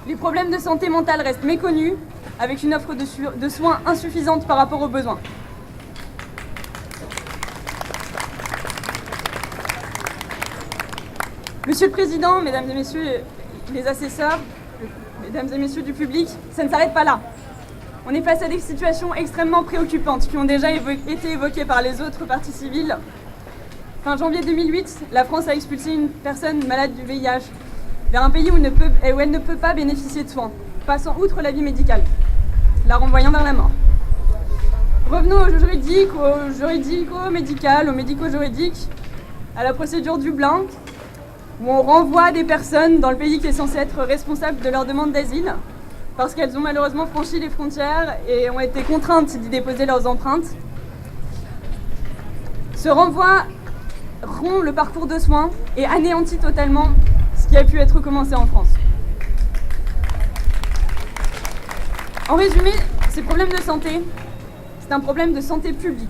Les problèmes de santé mentale restent méconnus, avec une offre de soins insuffisante par rapport aux besoins. Monsieur le Président, Mesdames et Messieurs les assesseurs, Mesdames et Messieurs du public, ça ne s'arrête pas là. On est face à des situations extrêmement préoccupantes qui ont déjà été évoquées par les autres parties civiles. Fin janvier 2008, la France a expulsé une personne malade du VIH vers un pays où elle ne peut pas bénéficier de soins, passant outre l'avis médical, la renvoyant vers la mort. Revenons au juridique, au juridico-médical, au médico-juridique, à la procédure Dublin, où on renvoie des personnes dans le pays qui est censé être responsable de leur demande d'asile, parce qu'elles ont malheureusement franchi les frontières et ont été contraintes d'y déposer leurs empreintes. Ce renvoi rompt le parcours de soins et anéantit totalement ce qui a pu être commencé en France. En résumé, ces problèmes de santé, c'est un problème de santé publique.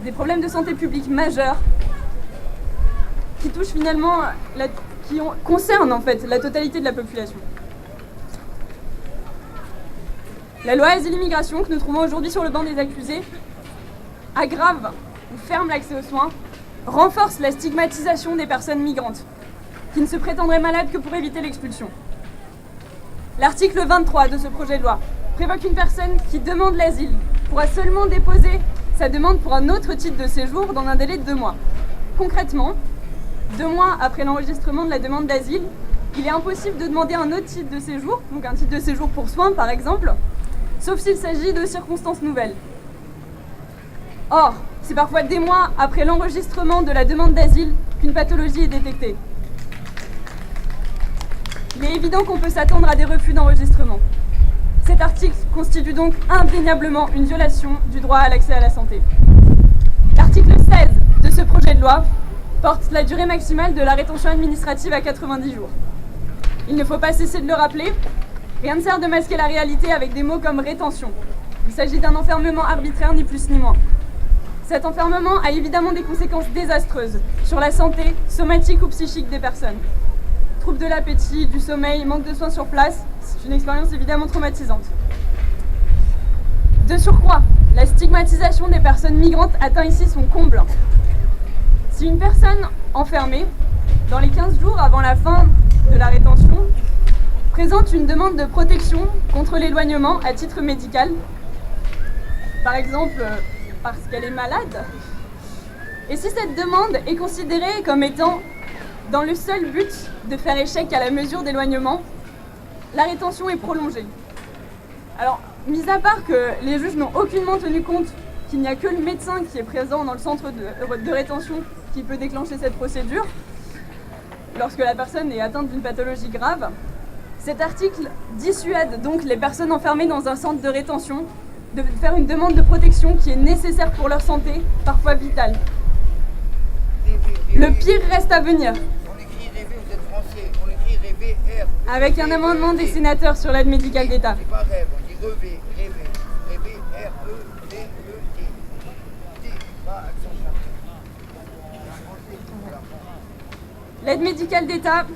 Des problèmes de santé publique majeurs qui touchent finalement, concernent en fait la totalité de la population. La loi Asile-Immigration que nous trouvons aujourd'hui sur le banc des accusés aggrave ou ferme l'accès aux soins, renforce la stigmatisation des personnes migrantes qui ne se prétendraient malades que pour éviter l'expulsion. L'article 23 de ce projet de loi prévoit qu'une personne qui demande l'asile pourra seulement déposer sa demande pour un autre titre de séjour dans un délai de 2 mois. Concrètement, 2 mois après l'enregistrement de la demande d'asile, il est impossible de demander un autre titre de séjour, donc un titre de séjour pour soins par exemple, sauf s'il s'agit de circonstances nouvelles. Or, c'est parfois des mois après l'enregistrement de la demande d'asile qu'une pathologie est détectée. Il est évident qu'on peut s'attendre à des refus d'enregistrement. Cet article constitue donc indéniablement une violation du droit à l'accès à la santé. L'article 16 de ce projet de loi porte la durée maximale de la rétention administrative à 90 jours. Il ne faut pas cesser de le rappeler, rien ne sert de masquer la réalité avec des mots comme rétention. Il s'agit d'un enfermement arbitraire, ni plus ni moins. Cet enfermement a évidemment des conséquences désastreuses sur la santé somatique ou psychique des personnes. Troubles de l'appétit, du sommeil, manque de soins sur place, c'est une expérience évidemment traumatisante. De surcroît, la stigmatisation des personnes migrantes atteint ici son comble. Si une personne enfermée, dans les 15 jours avant la fin de la rétention, présente une demande de protection contre l'éloignement à titre médical, par exemple parce qu'elle est malade, et si cette demande est considérée comme étant dans le seul but de faire échec à la mesure d'éloignement, la rétention est prolongée. Alors, mis à part que les juges n'ont aucunement tenu compte qu'il n'y a que le médecin qui est présent dans le centre de rétention qui peut déclencher cette procédure, lorsque la personne est atteinte d'une pathologie grave, cet article dissuade donc les personnes enfermées dans un centre de rétention de faire une demande de protection qui est nécessaire pour leur santé, parfois vitale. Le pire reste à venir. On écrit rêver, vous êtes français. On écrit rêver, R. Avec un amendement des sénateurs sur l'aide médicale d'État. C'est pas rêve, on dit rêver, rêver. Rêver, R-E-V-E-D. D, pas accent chargé. L'aide médicale d'État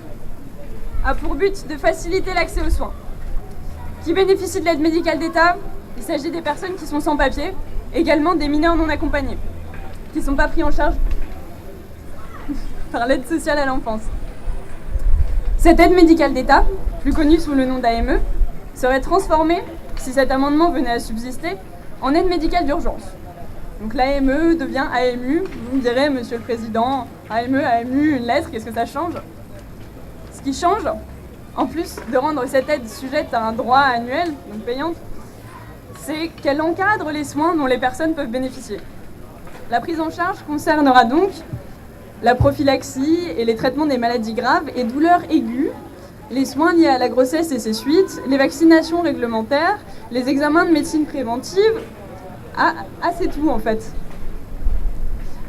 a pour but de faciliter l'accès aux soins. Qui bénéficient de l'aide médicale d'État? Il s'agit des personnes qui sont sans papier, également des mineurs non accompagnés, qui ne sont pas pris en charge par l'aide sociale à l'enfance. Cette aide médicale d'État, plus connue sous le nom d'AME, serait transformée, si cet amendement venait à subsister, en aide médicale d'urgence. Donc l'AME devient AMU. Vous me direz, Monsieur le Président, AME, AMU, une lettre, qu'est-ce que ça change? Ce qui change, en plus de rendre cette aide sujette à un droit annuel, donc payante, c'est qu'elle encadre les soins dont les personnes peuvent bénéficier. La prise en charge concernera donc la prophylaxie et les traitements des maladies graves et douleurs aiguës, les soins liés à la grossesse et ses suites, les vaccinations réglementaires, les examens de médecine préventive. C'est tout en fait.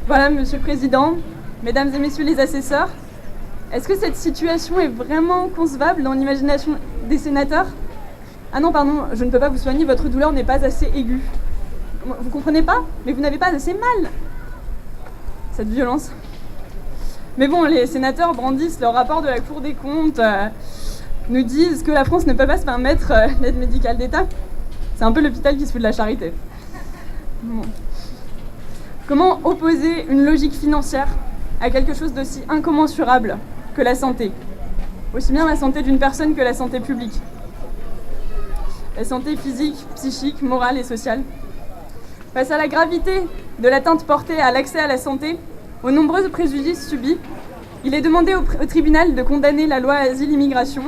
Voilà, Monsieur le Président, Mesdames et Messieurs les assesseurs, est-ce que cette situation est vraiment concevable dans l'imagination des sénateurs? Ah non, pardon, je ne peux pas vous soigner, votre douleur n'est pas assez aiguë. Vous comprenez pas? Mais vous n'avez pas assez mal. Cette violence. Mais bon, les sénateurs brandissent leur rapport de la Cour des comptes, nous disent que la France ne peut pas se permettre l'aide médicale d'État. C'est un peu l'hôpital qui se fout de la charité. Bon. Comment opposer une logique financière à quelque chose d'aussi incommensurable que la santé? Aussi bien la santé d'une personne que la santé publique. La santé physique, psychique, morale et sociale. Face à la gravité de l'atteinte portée à l'accès à la santé, aux nombreux préjudices subis, il est demandé au tribunal de condamner la loi Asile-Immigration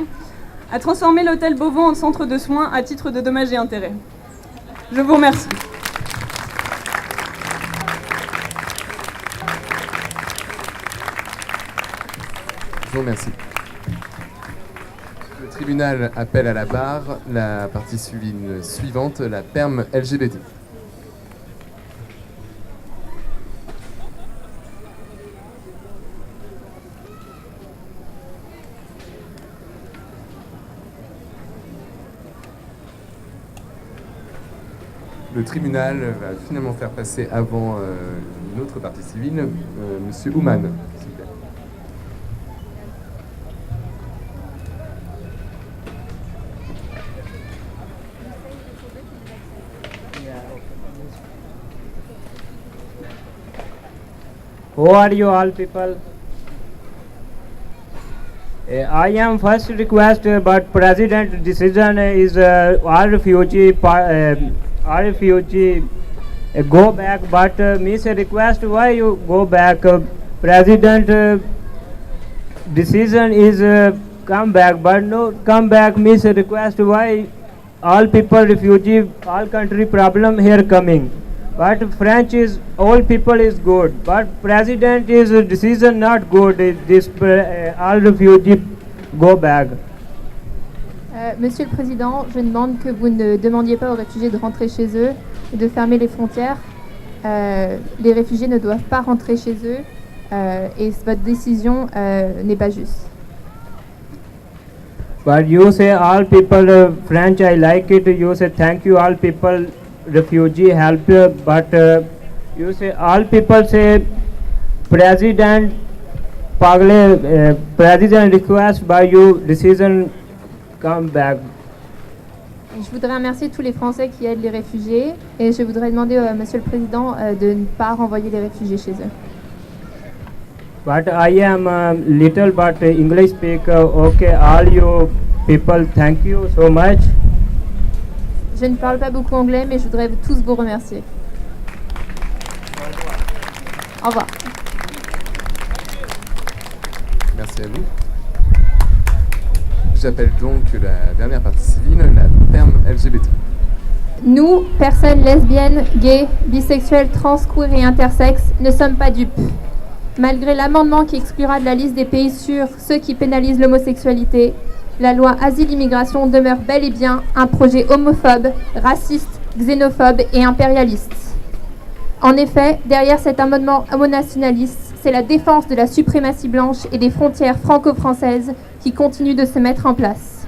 à transformer l'hôtel Beauvau en centre de soins à titre de dommages et intérêts. Je vous remercie. Je vous remercie. Le tribunal appelle à la barre la partie civile suivante, la perme LGBT. Le tribunal va finalement faire passer avant une autre partie civile, Monsieur Ouman, s'il vous plaît. Who are you all people? I am first request, but President decision is all refugee go back. But Miss request why you go back? President decision is come back, but no come back. Miss request why all people refugee all country problem here coming. But French is all people is good, but president is decision not good. This all refugee go back. Monsieur le Président, je demande que vous ne demandiez pas aux réfugiés de rentrer chez eux et de fermer les frontières. Les réfugiés ne doivent pas rentrer chez eux et votre décision n'est pas juste. But you say all people French, I like it. You say thank you all people refugee help, but you say all people say president pagle president request by you decision come back. Je voudrais remercier tous les Français qui aident les réfugiés et je voudrais demander à Monsieur le Président de ne pas renvoyer les réfugiés chez eux. But I am little but English speaker. Okay, all you people, thank you so much. Je ne parle pas beaucoup anglais, mais je voudrais tous vous remercier. Au revoir. Merci à vous. J'appelle donc la dernière partie civile, la perme LGBT. Nous, personnes lesbiennes, gays, bisexuelles, trans, queer et intersexes, ne sommes pas dupes. Malgré l'amendement qui exclura de la liste des pays sûrs ceux qui pénalisent l'homosexualité, la loi Asile-Immigration demeure bel et bien un projet homophobe, raciste, xénophobe et impérialiste. En effet, derrière cet amendement homonationaliste, c'est la défense de la suprématie blanche et des frontières franco-françaises qui continue de se mettre en place.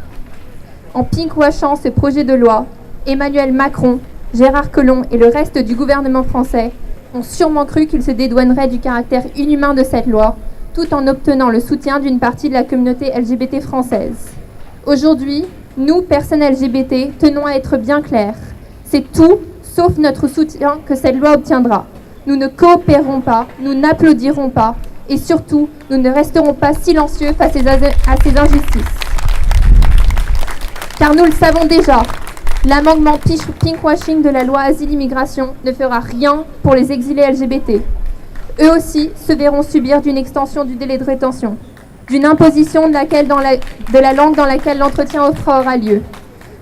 En pinkwashant ce projet de loi, Emmanuel Macron, Gérard Collomb et le reste du gouvernement français ont sûrement cru qu'ils se dédouaneraient du caractère inhumain de cette loi, tout en obtenant le soutien d'une partie de la communauté LGBT française. Aujourd'hui, nous, personnes LGBT, tenons à être bien clairs. C'est tout, sauf notre soutien, que cette loi obtiendra. Nous ne coopérerons pas, nous n'applaudirons pas, et surtout, nous ne resterons pas silencieux face à ces injustices. Car nous le savons déjà, l'amendement pinkwashing de la loi Asile-Immigration ne fera rien pour les exilés LGBT. Eux aussi se verront subir d'une extension du délai de rétention, d'une imposition de la langue dans laquelle l'entretien aura lieu,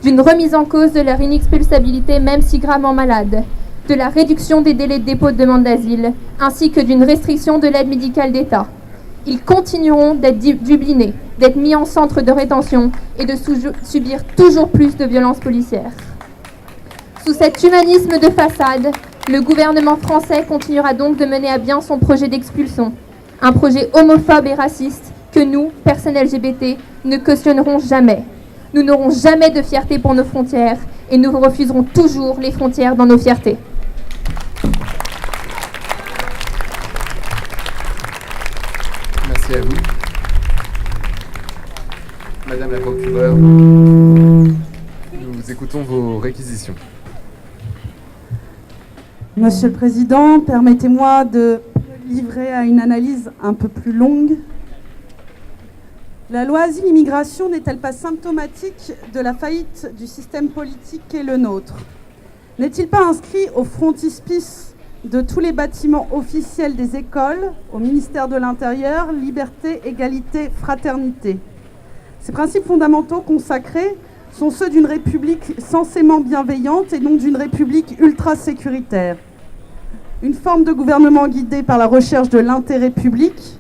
d'une remise en cause de leur inexpulsabilité même si gravement malade, de la réduction des délais de dépôt de demande d'asile, ainsi que d'une restriction de l'aide médicale d'État. Ils continueront d'être dublinés, d'être mis en centre de rétention et de subir toujours plus de violences policières. Sous cet humanisme de façade, le gouvernement français continuera donc de mener à bien son projet d'expulsion, un projet homophobe et raciste que nous, personnes LGBT, ne cautionnerons jamais. Nous n'aurons jamais de fierté pour nos frontières et nous refuserons toujours les frontières dans nos fiertés. Merci à vous. Madame la procureure, nous écoutons vos réquisitions. Monsieur le Président, permettez-moi de me livrer à une analyse un peu plus longue. La loi Asile-Immigration n'est-elle pas symptomatique de la faillite du système politique qu'est le nôtre? N'est-il pas inscrit au frontispice de tous les bâtiments officiels des écoles, au ministère de l'Intérieur, liberté, égalité, fraternité? Ces principes fondamentaux consacrés sont ceux d'une république censément bienveillante et non d'une république ultra-sécuritaire. Une forme de gouvernement guidé par la recherche de l'intérêt public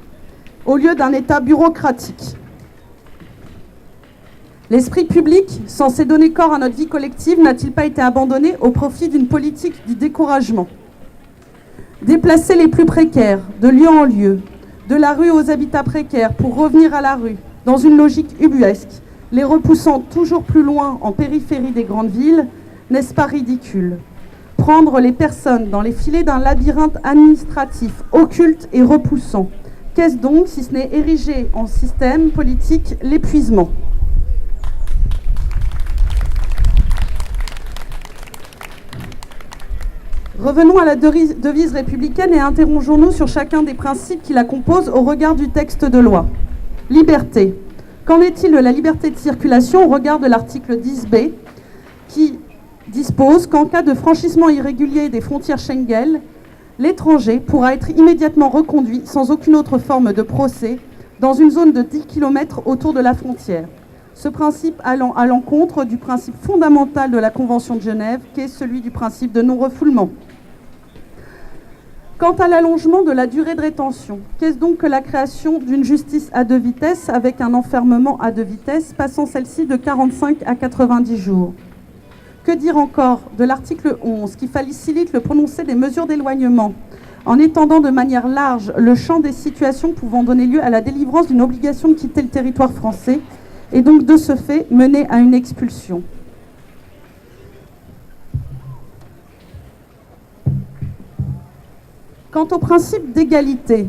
au lieu d'un État bureaucratique. L'esprit public, censé donner corps à notre vie collective, n'a-t-il pas été abandonné au profit d'une politique du découragement? Déplacer les plus précaires de lieu en lieu, de la rue aux habitats précaires pour revenir à la rue, dans une logique ubuesque, les repoussant toujours plus loin en périphérie des grandes villes, n'est-ce pas ridicule? Prendre les personnes dans les filets d'un labyrinthe administratif occulte et repoussant, qu'est-ce donc si ce n'est ériger en système politique l'épuisement? Revenons à la devise républicaine et interrogeons-nous sur chacun des principes qui la composent au regard du texte de loi. Liberté. Qu'en est-il de la liberté de circulation au regard de l'article 10b qui dispose qu'en cas de franchissement irrégulier des frontières Schengen, l'étranger pourra être immédiatement reconduit sans aucune autre forme de procès dans une zone de 10 km autour de la frontière. Ce principe allant à l'encontre du principe fondamental de la Convention de Genève, qui est celui du principe de non-refoulement. Quant à l'allongement de la durée de rétention, qu'est-ce donc que la création d'une justice à deux vitesses avec un enfermement à deux vitesses, passant celle-ci de 45 à 90 jours? Que dire encore de l'article 11 qui facilite le prononcé des mesures d'éloignement en étendant de manière large le champ des situations pouvant donner lieu à la délivrance d'une obligation de quitter le territoire français et donc de ce fait mener à une expulsion? Quant au principe d'égalité,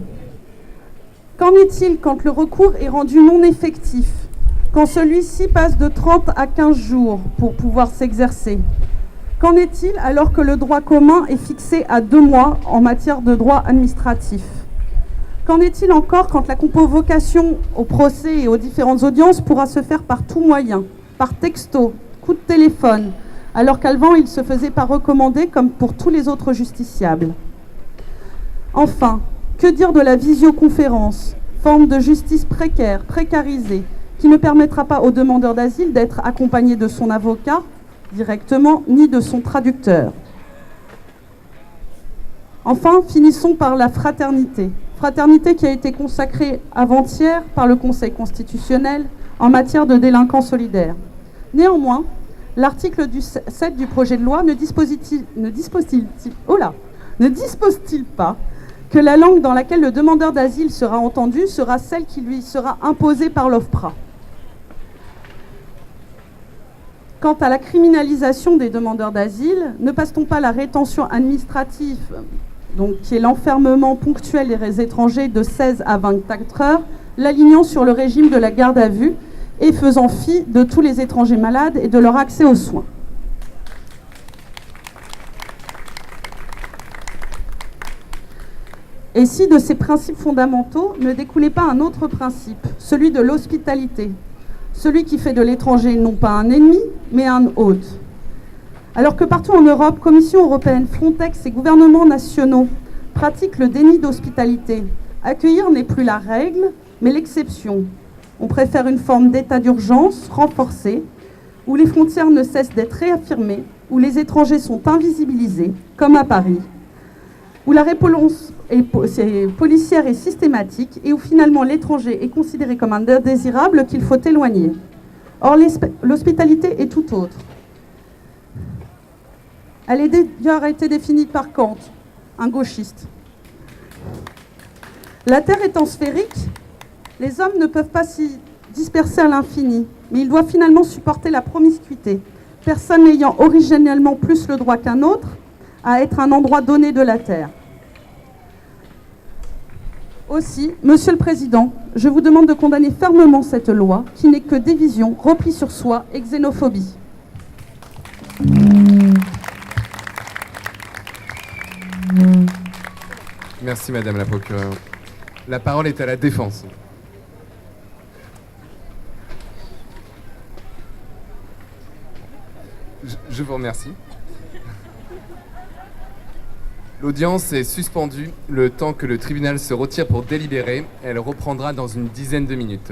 qu'en est-il quand le recours est rendu non effectif, quand celui-ci passe de 30 à 15 jours pour pouvoir s'exercer? Qu'en est-il alors que le droit commun est fixé à 2 mois en matière de droit administratif? Qu'en est-il encore quand la convocation au procès et aux différentes audiences pourra se faire par tout moyen, par texto, coup de téléphone, alors qu'avant il se faisait par recommandé comme pour tous les autres justiciables? Enfin, que dire de la visioconférence, forme de justice précaire, précarisée, qui ne permettra pas au demandeur d'asile d'être accompagné de son avocat directement, ni de son traducteur? Enfin, finissons par la fraternité. Fraternité qui a été consacrée avant-hier par le Conseil constitutionnel en matière de délinquance solidaire. Néanmoins, l'article 7 du projet de loi ne dispose-t-il pas que la langue dans laquelle le demandeur d'asile sera entendu sera celle qui lui sera imposée par l'OFPRA? Quant à la criminalisation des demandeurs d'asile, ne passe-t-on pas la rétention administrative, donc qui est l'enfermement ponctuel des étrangers de 16 à 24 heures, l'alignant sur le régime de la garde à vue et faisant fi de tous les étrangers malades et de leur accès aux soins? Et si de ces principes fondamentaux ne découlait pas un autre principe, celui de l'hospitalité, celui qui fait de l'étranger non pas un ennemi, mais un hôte? Alors que partout en Europe, Commission européenne, Frontex et gouvernements nationaux pratiquent le déni d'hospitalité, accueillir n'est plus la règle, mais l'exception. On préfère une forme d'état d'urgence renforcée, où les frontières ne cessent d'être réaffirmées où les étrangers sont invisibilisés, comme à Paris, où la réponse policière est systématique et où finalement l'étranger est considéré comme un indésirable qu'il faut éloigner. Or, l'hospitalité est tout autre. Elle a d'ailleurs été définie par Kant, un gauchiste. La Terre étant sphérique, les hommes ne peuvent pas s'y disperser à l'infini, mais ils doivent finalement supporter la promiscuité, personne n'ayant originellement plus le droit qu'un autre à être un endroit donné de la Terre. Aussi, Monsieur le Président, je vous demande de condamner fermement cette loi qui n'est que division, repli sur soi et xénophobie. Merci Madame la procureure. La parole est à la défense. Je vous remercie. L'audience est suspendue le temps que le tribunal se retire pour délibérer. Elle reprendra dans une dizaine de minutes.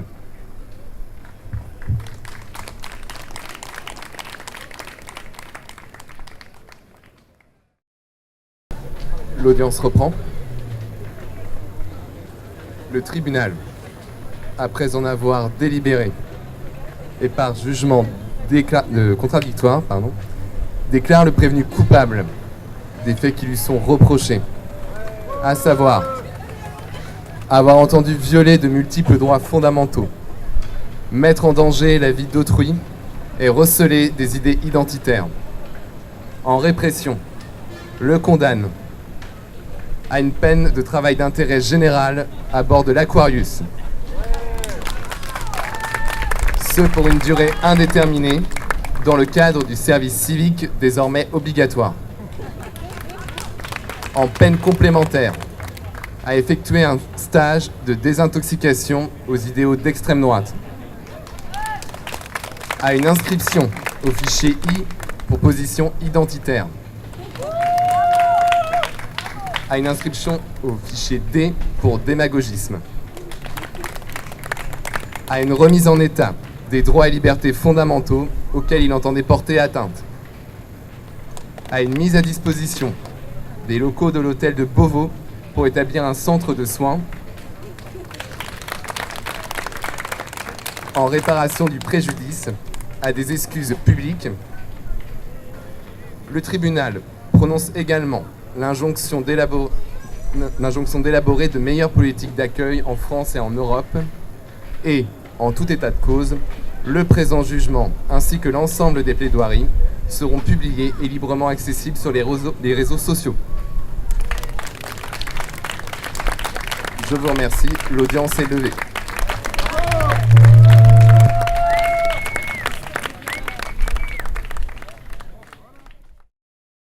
L'audience reprend. Le tribunal, après en avoir délibéré et par jugement contradictoire, déclare le prévenu coupable des faits qui lui sont reprochés, à savoir avoir entendu violer de multiples droits fondamentaux, mettre en danger la vie d'autrui et receler des idées identitaires. En répression, le condamne à une peine de travail d'intérêt général à bord de l'Aquarius. Ce pour une durée indéterminée dans le cadre du service civique désormais obligatoire. En peine complémentaire, à effectuer un stage de désintoxication aux idéaux d'extrême droite. À une inscription au fichier I pour position identitaire. À une inscription au fichier D pour démagogisme. À une remise en état des droits et libertés fondamentaux auxquels il entendait porter atteinte. À une mise à disposition des locaux de l'hôtel de Beauvau pour établir un centre de soins. En réparation du préjudice, à des excuses publiques. Le tribunal prononce également l'injonction d'élaborer de meilleures politiques d'accueil en France et en Europe et, en tout état de cause, le présent jugement ainsi que l'ensemble des plaidoiries seront publiés et librement accessibles sur les réseaux sociaux. Je vous remercie, l'audience est levée.